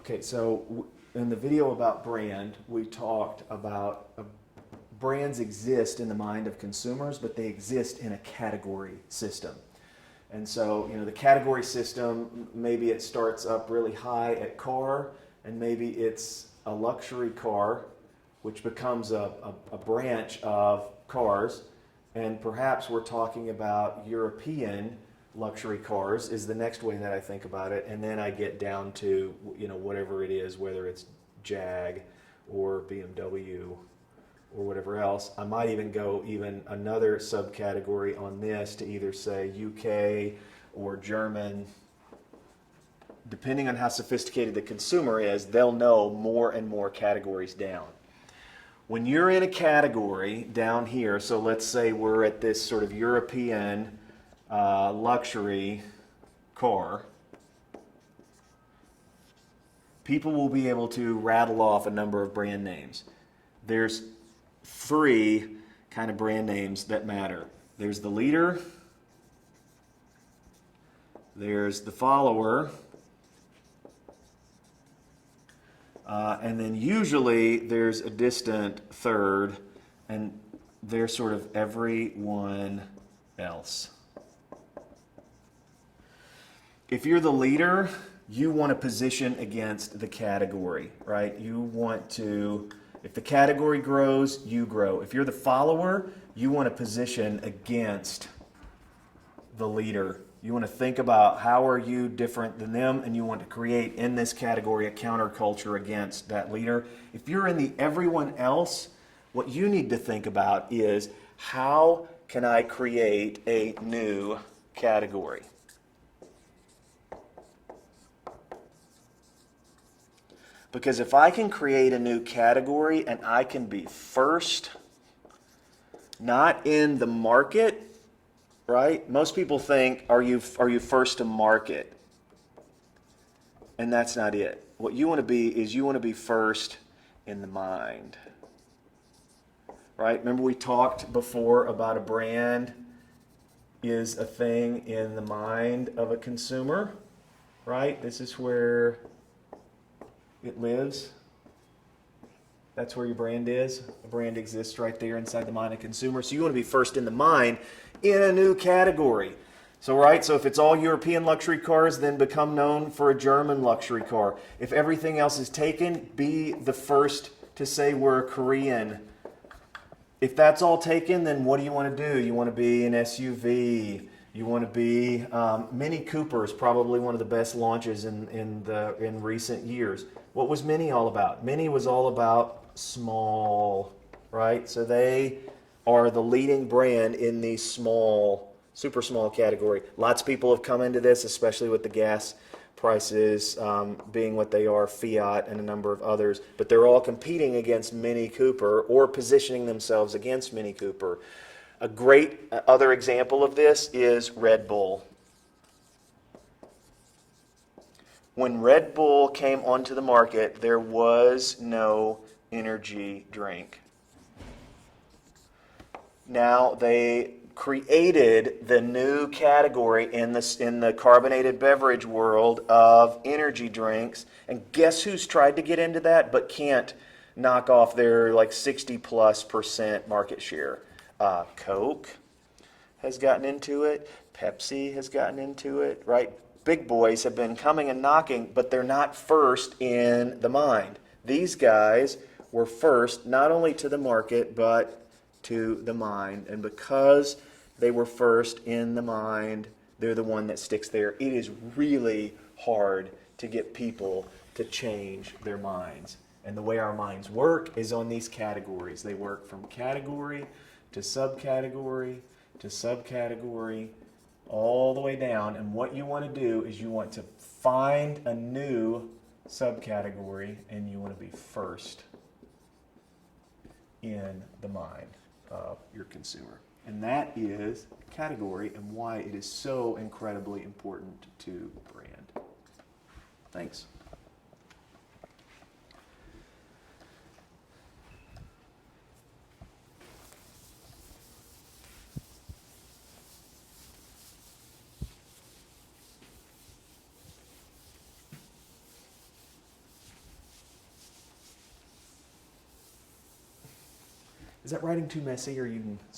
Okay, so in the video about brand, we talked about brands exist in the mind of consumers, but they exist in a category system. And so, the category system, maybe it starts up really high at car, and maybe it's a luxury car, which becomes a branch of cars. And perhaps we're talking about European luxury cars is the next way that I think about it. And then I get down to, whatever it is, whether it's Jag or BMW or whatever else. I might even go even another subcategory on this to either say UK or German. Depending on how sophisticated the consumer is, they'll know more and more categories down. When you're in a category down here, so let's say we're at this sort of European luxury car, people will be able to rattle off a number of brand names. There's three kind of brand names that matter. There's the leader, there's the follower, and then usually there's a distant third, and they're sort of everyone else. If you're the leader, you want to position against the category, right? You want to, if the category grows, you grow. If you're the follower, you want to position against the leader. You want to think about how are you different than them, and you want to create in this category a counterculture against that leader. If you're in the everyone else, what you need to think about is how can I create a new category? Because if I can create a new category and I can be first, not in the market, right? Most people think, are you first to market? And that's not it. What you want to be is you want to be first in the mind. Right? Remember we talked before about a brand is a thing in the mind of a consumer, right? This is where it lives. That's where your brand is. A brand exists right there inside the mind of consumer. So you want to be first in the mind in a new category. So if it's all European luxury cars, then become known for a German luxury car. If everything else is taken, be the first to say we're a Korean. If that's all taken, then what do you want to do? You want to be an SUV. You want to be Mini Cooper is probably one of the best launches in recent years. What was Mini all about? Mini was all about small, right? So they are the leading brand in the small, super small category. Lots of people have come into this, especially with the gas prices being what they are, Fiat and a number of others. But they're all competing against Mini Cooper or positioning themselves against Mini Cooper. A great other example of this is Red Bull. When Red Bull came onto the market, there was no energy drink. Now they created the new category in the carbonated beverage world of energy drinks. And guess who's tried to get into that but can't knock off their 60+% market share? Coke has gotten into it. Pepsi has gotten into it, right? Big boys have been coming and knocking, but they're not first in the mind. These guys were first not only to the market, but to the mind. And because they were first in the mind, they're the one that sticks there. It is really hard to get people to change their minds. And the way our minds work is on these categories. They work from category to subcategory to subcategory, all the way down. And what you want to do is you want to find a new subcategory, and you want to be first in the mind of your consumer. And that is category and why it is so incredibly important to brand. Thanks. Is that writing too messy, or you can